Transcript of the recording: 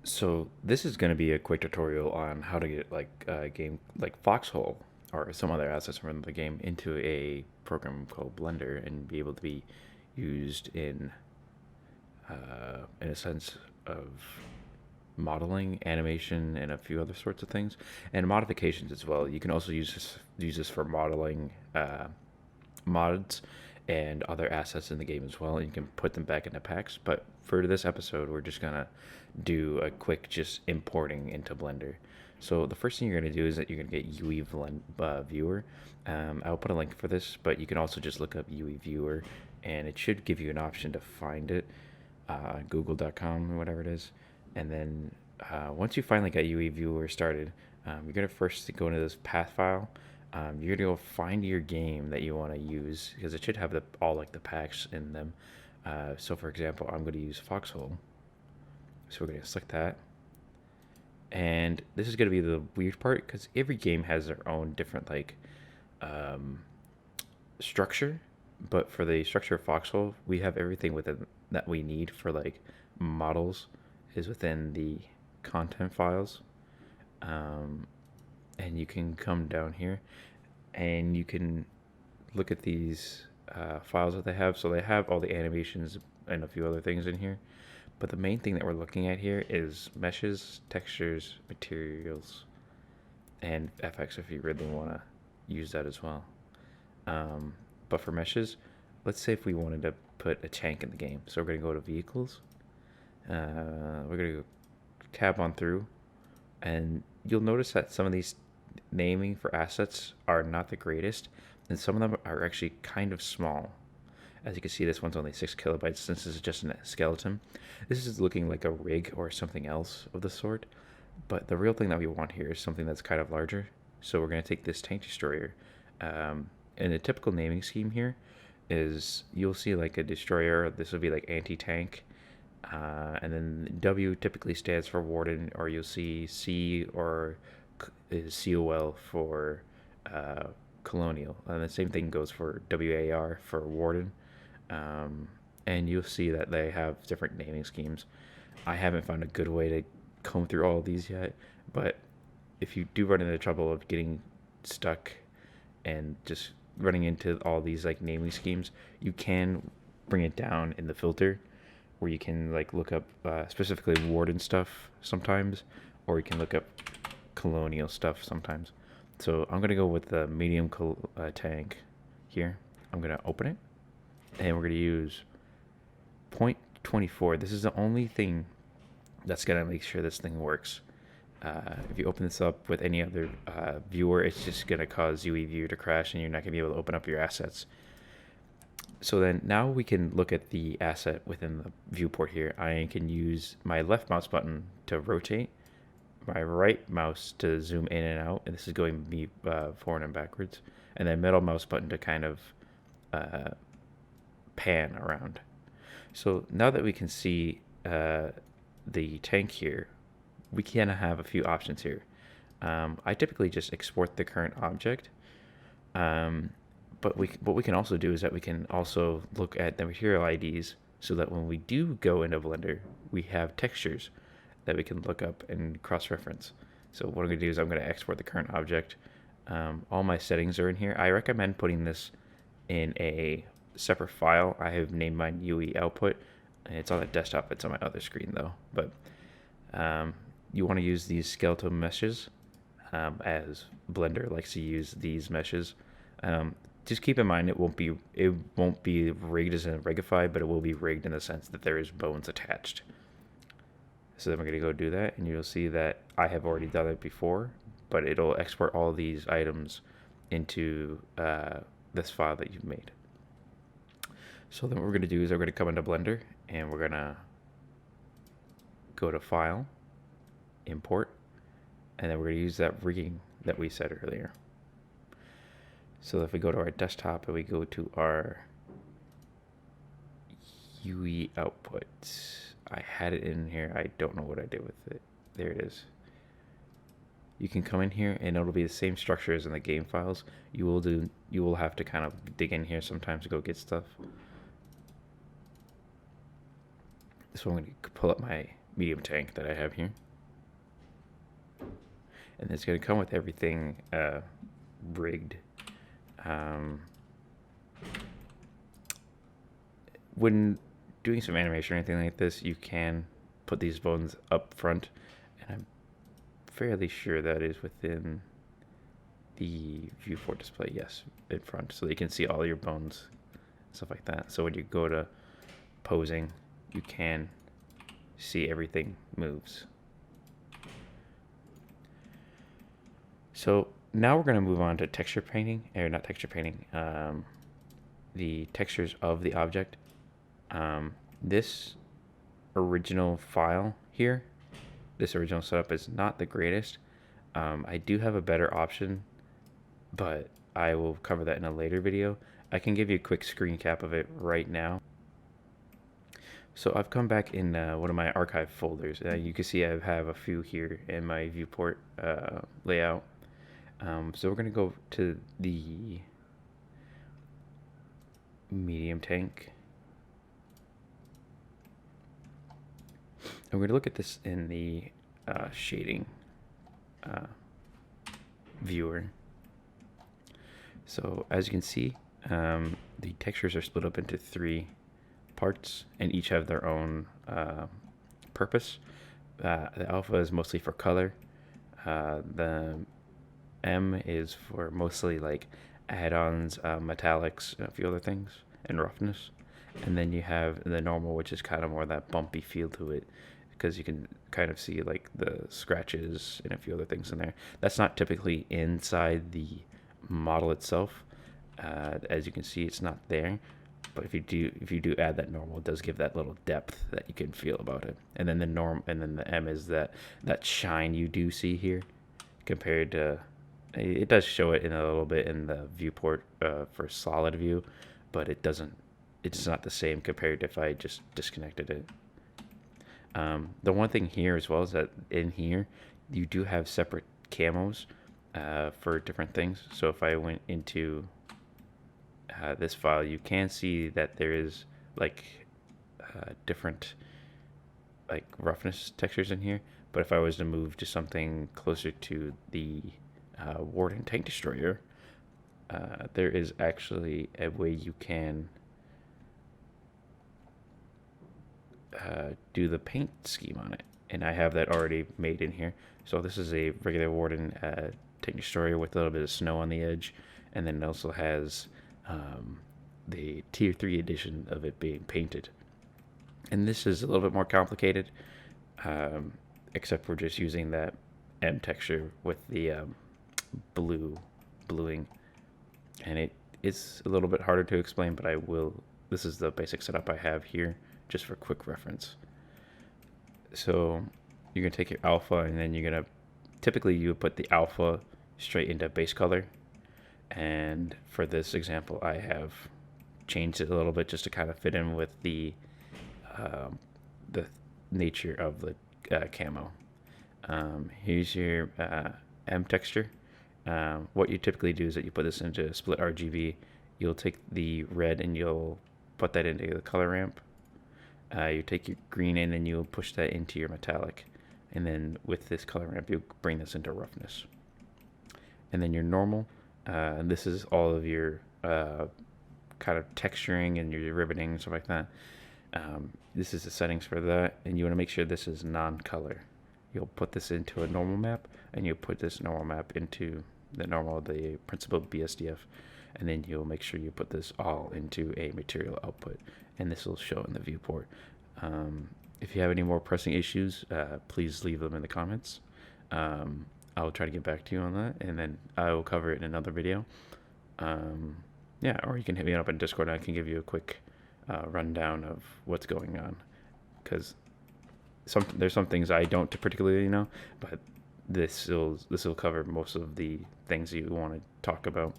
So this is going to be a quick tutorial on how to get like a game like Foxhole or some other assets from the game into a program called Blender and be able to be used in a sense of modeling, animation, and a few other sorts of things, and modifications as well. You can also use this for modeling mods and other assets in the game as well, and you can put them back into packs. But for this episode, we're just gonna do a quick just importing into Blender. So the first thing you're gonna do is that you're gonna get Viewer. I'll put a link for this, but you can also just look up UE Viewer, and it should give you an option to find it, Google.com or whatever it is, and then once you finally got UE Viewer started, you're gonna first go into this path file. You're gonna go find your game that you want to use because it should have all like the packs in them. So for example, I'm going to use Foxhole. So we're going to select that. And this is going to be the weird part because every game has their own different like um, structure. But for the structure of Foxhole, we have everything within that we need for like models is within the content files. Um, and you can come down here and you can look at these files that they have. So they have all the animations and a few other things in here. But the main thing that we're looking at here is meshes, textures, materials, and FX if you really want to use that as well. Um, but for meshes, let's say if we wanted to put a tank in the game. So we're going to go to vehicles. We're going to go tab on through. And you'll notice that some of these naming for assets are not the greatest, and some of them are actually kind of small. As you can see, this one's only 6 kilobytes since this is just a skeleton. This is looking like a rig or something else of the sort, but the real thing that we want here is something that's kind of larger. So we're going to take this tank destroyer. And a typical naming scheme here is you'll see like a destroyer. This will be like anti-tank. And then W typically stands for warden, or you'll see C or is COL for colonial. And the same thing goes for WAR for warden. Um, and you'll see that they have different naming schemes. I haven't found a good way to comb through all of these yet, but if you do run into trouble of getting stuck and just running into all these like naming schemes, you can bring it down in the filter where you can like look up specifically warden stuff sometimes, or you can look up colonial stuff sometimes. So I'm gonna go with the medium tank here. I'm gonna open it, and we're gonna use 0.24. This is the only thing that's gonna make sure this thing works. If you open this up with any other viewer, it's just gonna cause UE Viewer to crash, and you're not gonna be able to open up your assets. So then now we can look at the asset within the viewport here. I can use my left mouse button to rotate, my right mouse to zoom in and out, and this is going me forward and backwards, and then middle mouse button to kind of uh, pan around. So now that we can see the tank here, we can have a few options here. I typically just export the current object. Um, but what we can also do is that we can also look at the material IDs so that when we do go into Blender, we have textures that we can look up and cross-reference. So what I'm going to do is I'm going to export the current object. All my settings are in here. I recommend putting this in a separate file. I have named mine UE output. It's on the desktop. It's on my other screen though. But you want to use these skeletal meshes, as Blender likes to use these meshes. Just keep in mind it won't be rigged as in rigified, but it will be rigged in the sense that there is bones attached. So then we're gonna go do that, and you'll see that I have already done it before, but it'll export all these items into this file that you've made. So then what we're gonna do is we're gonna come into Blender, and we're gonna go to File, Import, and then we're gonna use that rigging that we said earlier. So if we go to our desktop and we go to our UE output, I had it in here. I don't know what I did with it. There it is. You can come in here and it'll be the same structure as in the game files. You will have to kind of dig in here sometimes to go get stuff. So I'm going to pull up my medium tank that I have here. And it's going to come with everything rigged. When doing some animation or anything like this, you can put these bones up front, and I'm fairly sure that is within the viewport display. Yes, in front, so that you can see all your bones, stuff like that. So when you go to posing, you can see everything moves. So now we're going to move on to texture painting, or not texture painting, the textures of the object. This original file here, this original setup is not the greatest. I do have a better option, but I will cover that in a later video. I can give you a quick screen cap of it right now. So I've come back in one of my archive folders. You can see I have a few here in my viewport layout. So we're going to go to the medium tank. And we're going to look at this in the shading viewer. So as you can see, the textures are split up into 3 parts, and each have their own purpose. The alpha is mostly for color. The M is for mostly like add-ons, metallics, and a few other things, and roughness. And then you have the normal, which is kind of more that bumpy feel to it, because you can kind of see like the scratches and a few other things in there. That's not typically inside the model itself. As you can see, it's not there. But if you do add that normal, it does give that little depth that you can feel about it. And then the M is that shine you do see here, compared to, it does show it in a little bit in the viewport for solid view, but it doesn't. It's not the same compared to if I just disconnected it. The one thing here as well is that in here you do have separate camos for different things. So if I went into this file, you can see that there is like different like roughness textures in here. But if I was to move to something closer to the Warden Tank Destroyer, there is actually a way you can do the paint scheme on it, and I have that already made in here. So this is a regular Warden Tank Destroyer with a little bit of snow on the edge, and then it also has the Tier 3 edition of it being painted. And this is a little bit more complicated, except we're just using that M texture with the bluing, and it's a little bit harder to explain, but this is the basic setup I have here, just for quick reference. So you're going to take your alpha, and then you're going to, typically you would put the alpha straight into base color. And for this example, I have changed it a little bit just to kind of fit in with the nature of the camo. Here's your M texture. What you typically do is that you put this into split RGB. You'll take the red and you'll put that into the color ramp. You take your green in and you'll push that into your metallic. And then with this color ramp, you'll bring this into roughness. And then your normal, this is all of your kind of texturing and your riveting and stuff like that. This is the settings for that, and you want to make sure this is non-color. You'll put this into a normal map, and you'll put this normal map into the principal BSDF, and then you'll make sure you put this all into a material output, and this will show in the viewport. If you have any more pressing issues, please leave them in the comments. I'll try to get back to you on that, and then I will cover it in another video. Yeah, or you can hit me up on Discord, and I can give you a quick rundown of what's going on, because there's some things I don't particularly know, but this will cover most of the things you want to talk about.